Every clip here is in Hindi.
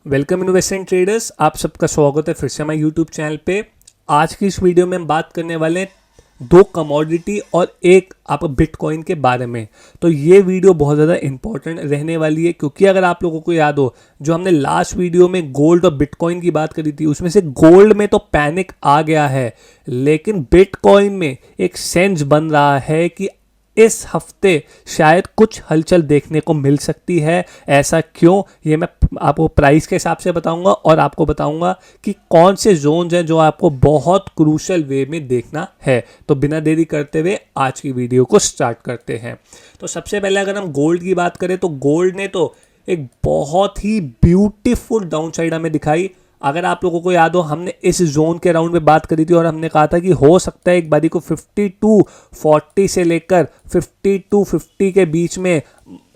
वेलकम इन्वेस्टमेंट ट्रेडर्स, आप सबका स्वागत है फिर से हमारे यूट्यूब चैनल पे। आज की इस वीडियो में हम बात करने वाले हैं दो कमोडिटी और एक आप बिटकॉइन के बारे में। तो ये वीडियो बहुत ज़्यादा इंपॉर्टेंट रहने वाली है, क्योंकि अगर आप लोगों को याद हो जो हमने लास्ट वीडियो में गोल्ड और बिटकॉइन की बात करी थी, उसमें से गोल्ड में तो पैनिक आ गया है, लेकिन बिटकॉइन में एक सेंस बन रहा है कि इस हफ्ते शायद कुछ हलचल देखने को मिल सकती है। ऐसा क्यों, ये मैं आपको प्राइस के हिसाब से बताऊंगा और आपको बताऊंगा कि कौन से जोन्स हैं जो आपको बहुत क्रूशल वे में देखना है। तो बिना देरी करते हुए आज की वीडियो को स्टार्ट करते हैं। तो सबसे पहले अगर हम गोल्ड की बात करें तो गोल्ड ने तो एक बहुत ही ब्यूटीफुल डाउन साइड हमें दिखाई। अगर आप लोगों को याद हो, हमने इस जोन के राउंड में बात करी थी और हमने कहा था कि हो सकता है एक बारी को 5240 से लेकर 5250 के बीच में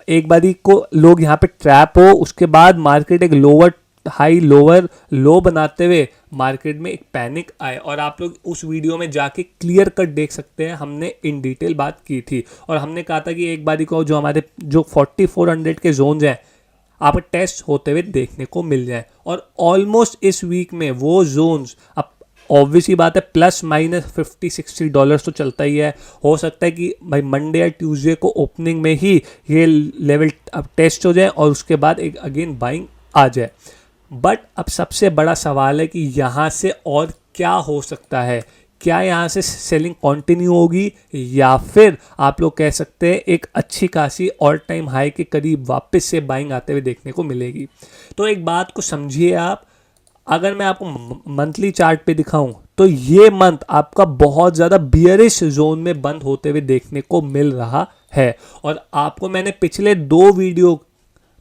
एक बारी को लोग यहाँ पे ट्रैप हो, उसके बाद मार्केट एक लोअर हाई लोअर लो बनाते हुए मार्केट में एक पैनिक आए। और आप लोग उस वीडियो में जाके क्लियर कट देख सकते हैं, हमने इन डिटेल बात की थी और हमने कहा था कि एक बारी को जो हमारे जो 4400 के जोन्स हैं आप टेस्ट होते हुए देखने को मिल जाए। और ऑलमोस्ट इस वीक में वो जोन्स, अब ऑब्वियस ही बात है प्लस माइनस $50-60 तो चलता ही है। हो सकता है कि भाई मंडे या ट्यूसडे को ओपनिंग में ही ये लेवल अब टेस्ट हो जाए और उसके बाद एक अगेन बाइंग आ जाए। बट अब सबसे बड़ा सवाल है कि यहाँ से और क्या हो सकता है। क्या यहाँ से सेलिंग कंटिन्यू होगी या फिर आप लोग कह सकते हैं एक अच्छी खासी ऑल टाइम हाई के करीब वापस से बाइंग आते हुए देखने को मिलेगी। तो एक बात को समझिए आप, अगर मैं आपको मंथली चार्ट पे दिखाऊं तो ये मंथ आपका बहुत ज़्यादा बियरिश जोन में बंद होते हुए देखने को मिल रहा है। और आपको मैंने पिछले दो वीडियो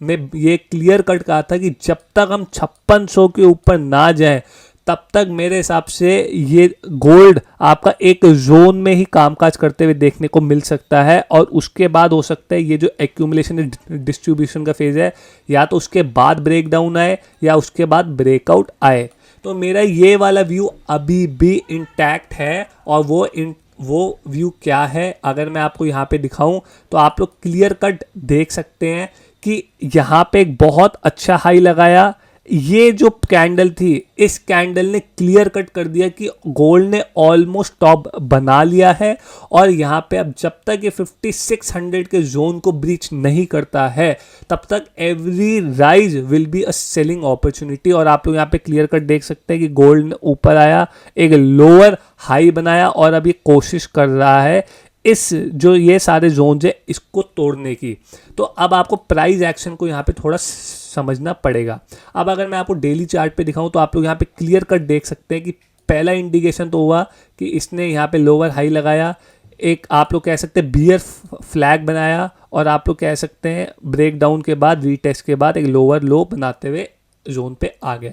में ये क्लियर कट कहा था कि जब तक हम 5600 के ऊपर ना जाएं तब तक मेरे हिसाब से ये गोल्ड आपका एक जोन में ही कामकाज करते हुए देखने को मिल सकता है। और उसके बाद हो सकता है ये जो एक्यूमुलेशन डिस्ट्रीब्यूशन का फेज है, या तो उसके बाद ब्रेक डाउन आए या उसके बाद ब्रेकआउट आए। तो मेरा ये वाला व्यू अभी भी इंटैक्ट है। और वो व्यू क्या है, अगर मैं आपको यहाँ पे दिखाऊं तो आप लोग क्लियर कट देख सकते हैं कि यहाँ पे एक बहुत अच्छा हाई लगाया। ये जो कैंडल थी, इस कैंडल ने क्लियर कट कर दिया कि गोल्ड ने ऑलमोस्ट टॉप बना लिया है। और यहाँ पे अब जब तक ये 5600 के जोन को ब्रीच नहीं करता है तब तक every rise will be a selling opportunity. और आप लोग यहाँ पे क्लियर कट देख सकते हैं कि गोल्ड ने ऊपर आया, एक लोअर हाई बनाया और अब ये कोशिश कर रहा है इस जो ये सारे जोन्स है इसको तोड़ने की। तो अब आपको प्राइस एक्शन को यहाँ पे थोड़ा समझना पड़ेगा। अब अगर मैं आपको डेली चार्ट पे दिखाऊं तो आप लोग यहाँ पे क्लियर कट देख सकते हैं कि पहला इंडिकेशन तो हुआ कि इसने यहाँ पे लोअर हाई लगाया, एक आप लोग कह सकते हैं बियर फ्लैग बनाया, और आप लोग कह सकते हैं ब्रेक डाउन के बाद रीटेस्ट के बाद एक लोअर लो बनाते हुए जोन पे आ गया।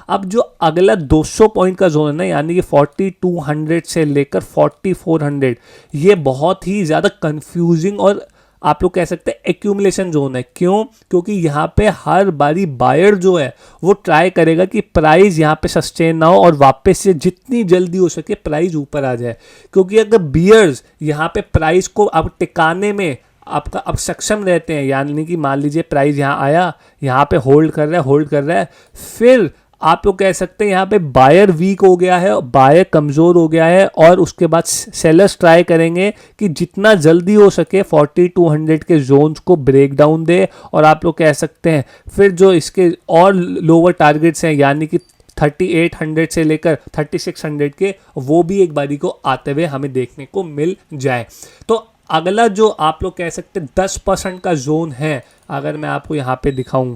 अब जो अगला 200 पॉइंट का जोन है ना, यानी कि 4200 से लेकर 4400, ये बहुत ही ज़्यादा कंफ्यूजिंग और आप लोग कह सकते हैं एक्यूमुलेशन जोन है। क्यों? क्योंकि यहाँ पे हर बारी बायर जो है वो ट्राई करेगा कि प्राइस यहाँ पे सस्टेन ना हो और वापस से जितनी जल्दी हो सके प्राइस ऊपर आ जाए। क्योंकि अगर बियर्स यहाँ पे प्राइस को अब टिकाने में आपका अब सक्षम रहते हैं, यानी कि मान लीजिए प्राइस यहाँ आया, यहाँ पे होल्ड कर रहा है, फिर आप लोग कह सकते हैं यहाँ पे बायर वीक हो गया है, बायर कमज़ोर हो गया है, और उसके बाद सेलर्स ट्राई करेंगे कि जितना जल्दी हो सके 4200 के जोन्स को ब्रेक डाउन दे। और आप लोग कह सकते हैं फिर जो इसके और लोअर टारगेट्स हैं, यानी कि 3800 से लेकर 3600 के, वो भी एक बारी को आते हुए हमें देखने को मिल जाए। तो अगला जो आप लोग कह सकते हैं 10% का जोन है, अगर मैं आपको यहाँ पे दिखाऊं,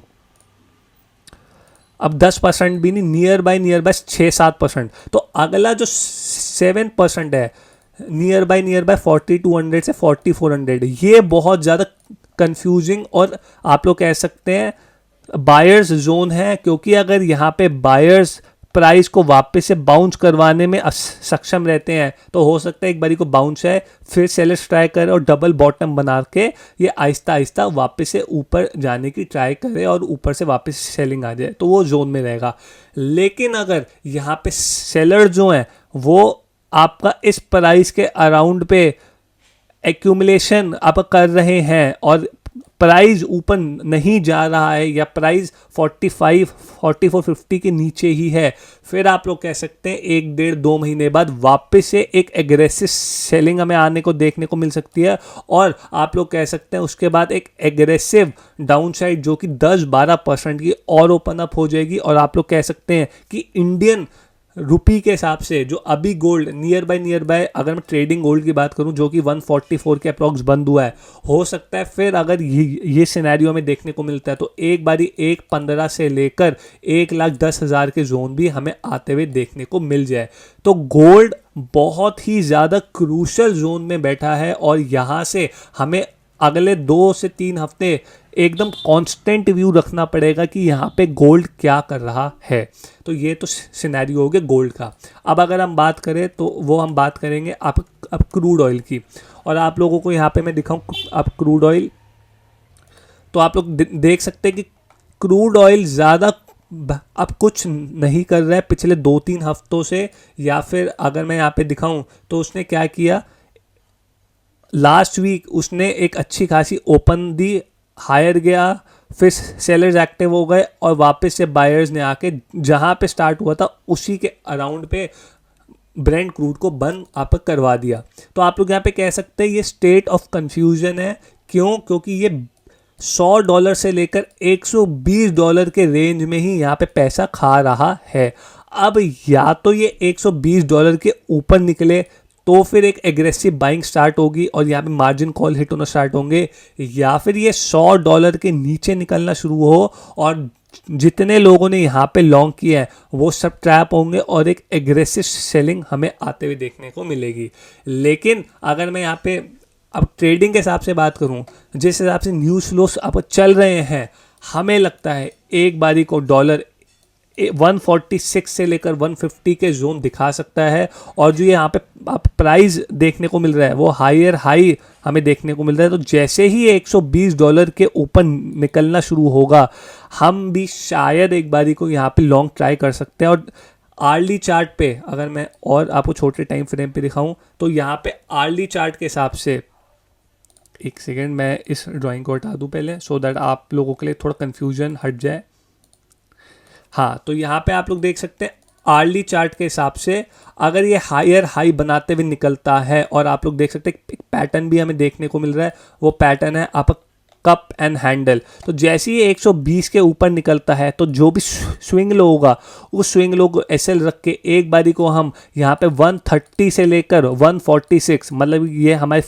अब 10% भी नहीं, नियर बाय 6-7%। तो अगला जो 7% है नियर बाय 4200 से 4400, ये बहुत ज़्यादा कंफ्यूजिंग और आप लोग कह सकते हैं बायर्स जोन है। क्योंकि अगर यहाँ पे बायर्स प्राइस को वापस से बाउंस करवाने में सक्षम रहते हैं तो हो सकता है एक बारी को बाउंस है, फिर सेलर्स ट्राई करे और डबल बॉटम बना के ये आहिस्ता आहिस्ता वापस से ऊपर जाने की ट्राई करे और ऊपर से वापस सेलिंग आ जाए, तो वो जोन में रहेगा। लेकिन अगर यहाँ पे सेलर जो हैं वो आपका इस प्राइस के अराउंड पे एक्यूमुलेशन आप कर रहे हैं और प्राइस ऊपर नहीं जा रहा है या प्राइस 44-50 के नीचे ही है, फिर आप लोग कह सकते हैं 1-1.5-2 महीने बाद वापस से एक एग्रेसिव सेलिंग हमें आने को देखने को मिल सकती है। और आप लोग कह सकते हैं उसके बाद एक एग्रेसिव डाउनसाइड जो कि 10-12% की और ओपन अप हो जाएगी। और आप लोग कह सकते हैं कि इंडियन रुपी के हिसाब से जो अभी गोल्ड नियर बाय अगर मैं ट्रेडिंग गोल्ड की बात करूं जो कि 144 के अप्रॉक्स बंद हुआ है, हो सकता है फिर अगर ये सिनेरियो में देखने को मिलता है तो एक बारी 1.15 से लेकर 1,10,000 के जोन भी हमें आते हुए देखने को मिल जाए। तो गोल्ड बहुत ही ज़्यादा क्रूशल जोन में बैठा है और यहाँ से हमें अगले 2 से 3 हफ्ते एकदम कांस्टेंट व्यू रखना पड़ेगा कि यहाँ पे गोल्ड क्या कर रहा है। तो ये तो सिनेरियो हो गया गोल्ड का। अब अगर हम बात करें तो वो हम बात करेंगे अब क्रूड ऑयल की। और आप लोगों को यहाँ पे मैं दिखाऊँ अब क्रूड ऑयल, तो आप लोग देख सकते हैं कि क्रूड ऑयल ज़्यादा अब कुछ नहीं कर रहा है पिछले 2-3 हफ्तों से। या फिर अगर मैं यहाँ पे दिखाऊँ तो उसने क्या किया, लास्ट वीक उसने एक अच्छी खासी ओपन दी, हायर गया, फिर सेलर्स एक्टिव हो गए और वापस से बायर्स ने आके जहाँ पे स्टार्ट हुआ था उसी के अराउंड पे ब्रेंट क्रूड को बंद आप करवा दिया। तो आप लोग यहाँ पे कह सकते हैं ये स्टेट ऑफ कंफ्यूजन है। क्यों? क्योंकि ये $100 से लेकर $120 के रेंज में ही यहाँ पे पैसा खा रहा है। अब या तो ये $120 के ऊपर निकले तो फिर एक एग्रेसिव बाइंग स्टार्ट होगी और यहाँ पे मार्जिन कॉल हिट होना स्टार्ट होंगे, या फिर ये $100 के नीचे निकलना शुरू हो और जितने लोगों ने यहाँ पे लॉन्ग किया है वो सब ट्रैप होंगे और एक एग्रेसिव सेलिंग हमें आते हुए देखने को मिलेगी। लेकिन अगर मैं यहाँ पे अब ट्रेडिंग के हिसाब से बात करूँ, जिस हिसाब से न्यूज़ फ्लोस अब चल रहे हैं, हमें लगता है एक बारी को डॉलर 146 से लेकर 150 के जोन दिखा सकता है। और जो यहाँ पे आप प्राइस देखने को मिल रहा है वो हायर हाई हमें देखने को मिल रहा है। तो जैसे ही $120 के ऊपर निकलना शुरू होगा, हम भी शायद एक बारी को यहाँ पे लॉन्ग ट्राई कर सकते हैं। और आर्ली चार्ट पे अगर मैं और आपको छोटे टाइम फ्रेम पे दिखाऊं तो यहाँ पे आर्ली चार्ट के हिसाब से, एक सेकेंड मैं इस ड्राइंग को हटा दूँ पहले सो दैट आप लोगों के लिए थोड़ा कन्फ्यूजन हट जाए। हाँ, तो यहाँ पे आप लोग देख सकते हैं आर्ली चार्ट के हिसाब से अगर ये हायर हाई बनाते हुए निकलता है, और आप लोग देख सकते हैं एक पैटर्न भी हमें देखने को मिल रहा है, वो पैटर्न है आप कप एंड हैंडल। तो जैसे ही 120 के ऊपर निकलता है तो जो भी स्विंग लो होगा उस स्विंग लो को एसएल रख के एक बारी को हम यहाँ पे 130 से लेकर 146, मतलब ये हमारे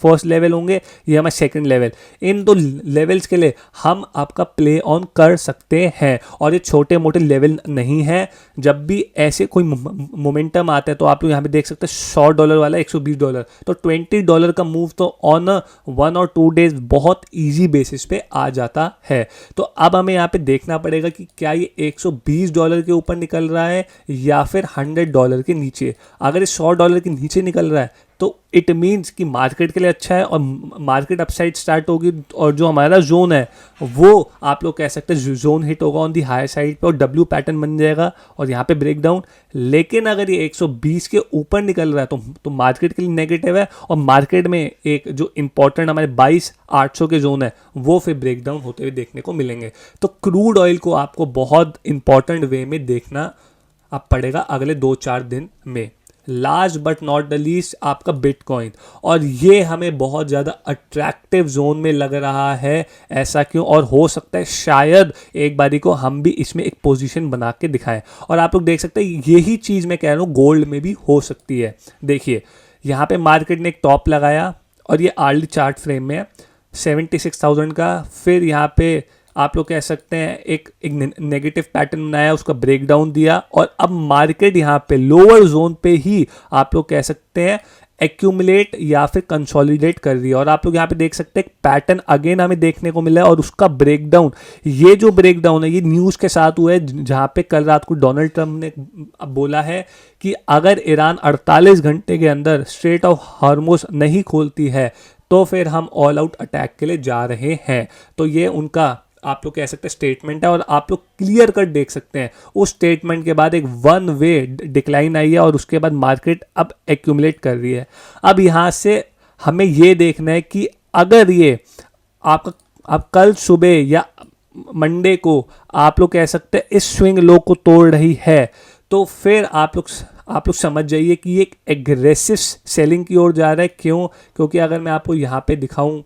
फर्स्ट लेवल होंगे, ये हमारे सेकंड लेवल, इन दो लेवल्स के लिए हम आपका प्ले ऑन कर सकते हैं। और ये छोटे मोटे लेवल नहीं है। जब भी ऐसे कोई मोमेंटम आता है तो आप लोग यहाँ पे देख सकते हैं $100 वाला $120, तो $20 का मूव तो ऑन 1 और 2 डेज बहुत ईजी बेसिस पे आ जाता है। तो अब हमें यहाँ पे देखना पड़ेगा कि क्या ये $120 के ऊपर निकल रहा है या फिर $100 के नीचे। अगर ये $100 के नीचे निकल रहा है तो इट मीन्स कि मार्केट के लिए अच्छा है और मार्केट अपसाइड स्टार्ट होगी, और जो हमारा जोन है वो आप लोग कह सकते हैं जोन हिट होगा ऑन दी हायर साइड पे और डब्ल्यू पैटर्न बन जाएगा और यहाँ पे ब्रेक डाउन। लेकिन अगर ये 120 के ऊपर निकल रहा है तो मार्केट के लिए नेगेटिव है, और मार्केट में एक जो इंपॉर्टेंट हमारे 22,800 के जोन है वो फिर ब्रेक डाउन होते हुए देखने को मिलेंगे। तो क्रूड ऑयल को आपको बहुत इंपॉर्टेंट वे में देखना अब पड़ेगा अगले 2-4 दिन में। Last but not the least आपका बिटकॉइन, और ये हमें बहुत ज़्यादा अट्रैक्टिव जोन में लग रहा है। ऐसा क्यों? और हो सकता है शायद एक बारी को हम भी इसमें एक पोजीशन बना के दिखाएं। और आप लोग देख सकते हैं यही चीज़ मैं कह रहा हूँ गोल्ड में भी हो सकती है। देखिए यहाँ पे मार्केट ने एक टॉप लगाया और ये आर्ली चार्ट फ्रेम में 76,000 का, फिर यहाँ पे आप लोग कह सकते हैं एक नेगेटिव पैटर्न बनाया, उसका ब्रेकडाउन दिया, और अब मार्केट यहाँ पे लोअर जोन पे ही आप लोग कह सकते हैं एक्यूमुलेट या फिर कंसोलिडेट कर रही है। और आप लोग यहाँ पे देख सकते हैं पैटर्न अगेन हमें देखने को मिला है और उसका ब्रेकडाउन, ये जो ब्रेकडाउन है ये न्यूज़ के साथ हुआ है जहाँ पे कल रात को डोनाल्ड ट्रंप ने बोला है कि अगर ईरान 48 घंटे के अंदर स्ट्रेट ऑफ हॉर्मुज़ नहीं खोलती है तो फिर हम ऑल आउट अटैक के लिए जा रहे हैं। तो ये उनका आप लोग कह सकते हैं स्टेटमेंट है, और आप लोग क्लियर कट देख सकते हैं उस स्टेटमेंट के बाद एक वन वे डिक्लाइन आई है और उसके बाद मार्केट अब एक्यूमुलेट कर रही है। अब यहाँ से हमें ये देखना है कि अगर ये आपका अब कल सुबह या मंडे को आप लोग कह सकते हैं इस स्विंग लो को तोड़ रही है, तो फिर आप लोग समझ जाइए कि ये एक एग्रेसिव सेलिंग की ओर जा रहा है। क्यों? क्योंकि अगर मैं आपको यहाँ पे दिखाऊं,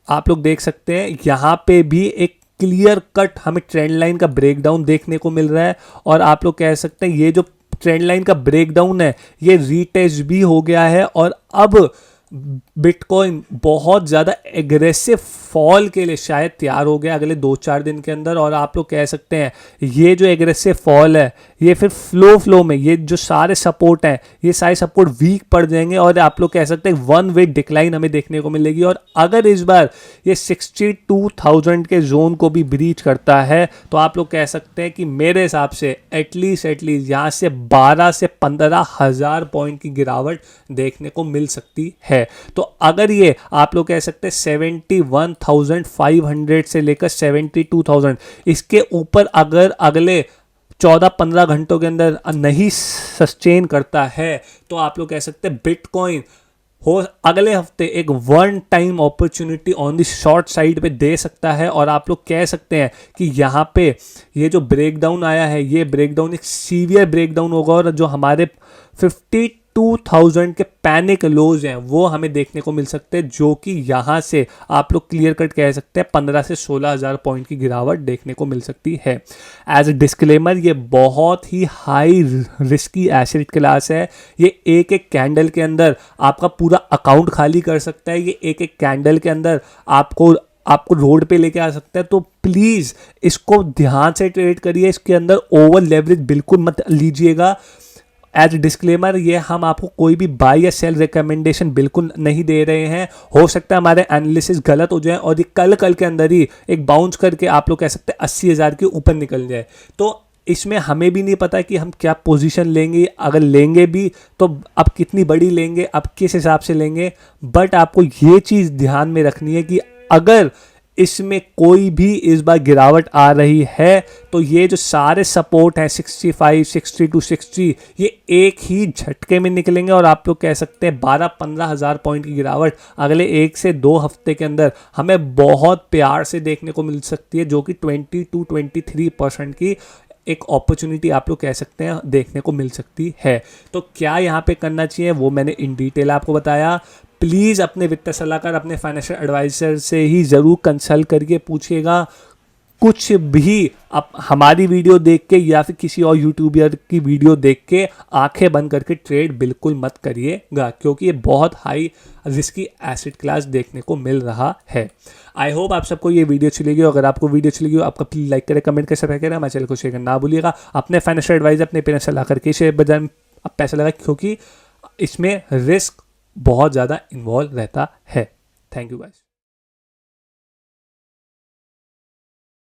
आप लोग देख सकते हैं यहाँ पे भी एक क्लियर कट हमें ट्रेंड लाइन का ब्रेकडाउन देखने को मिल रहा है। और आप लोग कह सकते हैं ये जो ट्रेंड लाइन का ब्रेकडाउन है ये रीटेस्ट भी हो गया है, और अब बिटकॉइन बहुत ज़्यादा एग्रेसिव फॉल के लिए शायद तैयार हो गया अगले 2-4 दिन के अंदर। और आप लोग कह सकते हैं ये जो एग्रेसिव फॉल है ये फिर फ्लो में ये जो सारे सपोर्ट हैं ये सारे सपोर्ट वीक पड़ जाएंगे, और आप लोग कह सकते हैं वन वे डिक्लाइन हमें देखने को मिलेगी। और अगर इस बार ये 62,000 के जोन को भी ब्रीच करता है तो आप लोग कह सकते हैं कि मेरे हिसाब से एटलीस्ट यहाँ से 12 से 15,000 पॉइंट की गिरावट देखने को मिल सकती है। तो अगर ये आप लोग कह सकते हैं 71,500 से लेकर 72,000 इसके ऊपर अगर अगले 14-15 घंटों के अंदर नहीं सस्टेन करता है तो आप लोग कह सकते हैं बिटकॉइन हो अगले हफ्ते एक one time opportunity on the short side पे दे सकता है। और आप लोग कह सकते हैं कि यहाँ पे ये जो ब्रेकडाउन आया है ये ब्रेकडाउन एक सीवियर ब्रेकडाउन होगा, और जो हमारे 52,000 के पैनिक लोज हैं वो हमें देखने को मिल सकते हैं, जो कि यहाँ से आप लोग क्लियर कट कह सकते हैं 15 से 16,000 पॉइंट की गिरावट देखने को मिल सकती है। एज ए डिस्क्लेमर ये बहुत ही हाई रिस्की एसेट क्लास है। ये एक एक कैंडल के अंदर आपका पूरा अकाउंट खाली कर सकता है। ये एक एक कैंडल के अंदर आपको रोड पे लेके आ सकता है। तो प्लीज़ इसको ध्यान से ट्रेड करिए, इसके अंदर ओवर लेवरेज बिल्कुल मत लीजिएगा। एज डिस्क्लेमर ये हम आपको कोई भी बाय या सेल रिकमेंडेशन बिल्कुल नहीं दे रहे हैं। हो सकता है हमारे एनालिसिस गलत हो जाए और ये कल के अंदर ही एक बाउंस करके आप लोग कह सकते हैं 80,000 के ऊपर निकल जाए। तो इसमें हमें भी नहीं पता कि हम क्या पोजीशन लेंगे, अगर लेंगे भी तो अब कितनी बड़ी लेंगे, अब किस हिसाब से लेंगे। बट आपको ये चीज़ ध्यान में रखनी है कि अगर इसमें कोई भी इस बार गिरावट आ रही है तो ये जो सारे सपोर्ट हैं 65, 62, 60 ये एक ही झटके में निकलेंगे, और आप लोग कह सकते हैं 12-15,000 पॉइंट की गिरावट अगले 1 से 2 हफ्ते के अंदर हमें बहुत प्यार से देखने को मिल सकती है, जो कि 20-23% की एक अपॉर्चुनिटी आप लोग कह सकते हैं देखने को मिल सकती है। तो क्या यहाँ पे करना चाहिए वो मैंने इन डिटेल आपको बताया। प्लीज़ अपने वित्तीय सलाहकार, अपने फाइनेंशियल एडवाइज़र से ही ज़रूर कंसल्ट करके पूछिएगा। कुछ भी आप हमारी वीडियो देख के या फिर किसी और यूट्यूबर की वीडियो देख के आंखें बंद करके ट्रेड बिल्कुल मत करिएगा, क्योंकि ये बहुत हाई रिस्की एसेट क्लास देखने को मिल रहा है। आई होप आप सबको ये वीडियो अच्छी लगी। अगर आपको वीडियो अच्छी लगी हो आपका प्लीज़ लाइक करें, कमेंट कर सब्सक्राइब करें, हमारे चैनल को शेयर करना ना भूलिएगा। अपने फाइनेंशियल एडवाइजर, अपने पेरेंट्स सलाह करके शेयर बाजार में पैसा लगाए, क्योंकि इसमें रिस्क बहुत ज़्यादा इन्वॉल्व रहता है। Thank you guys.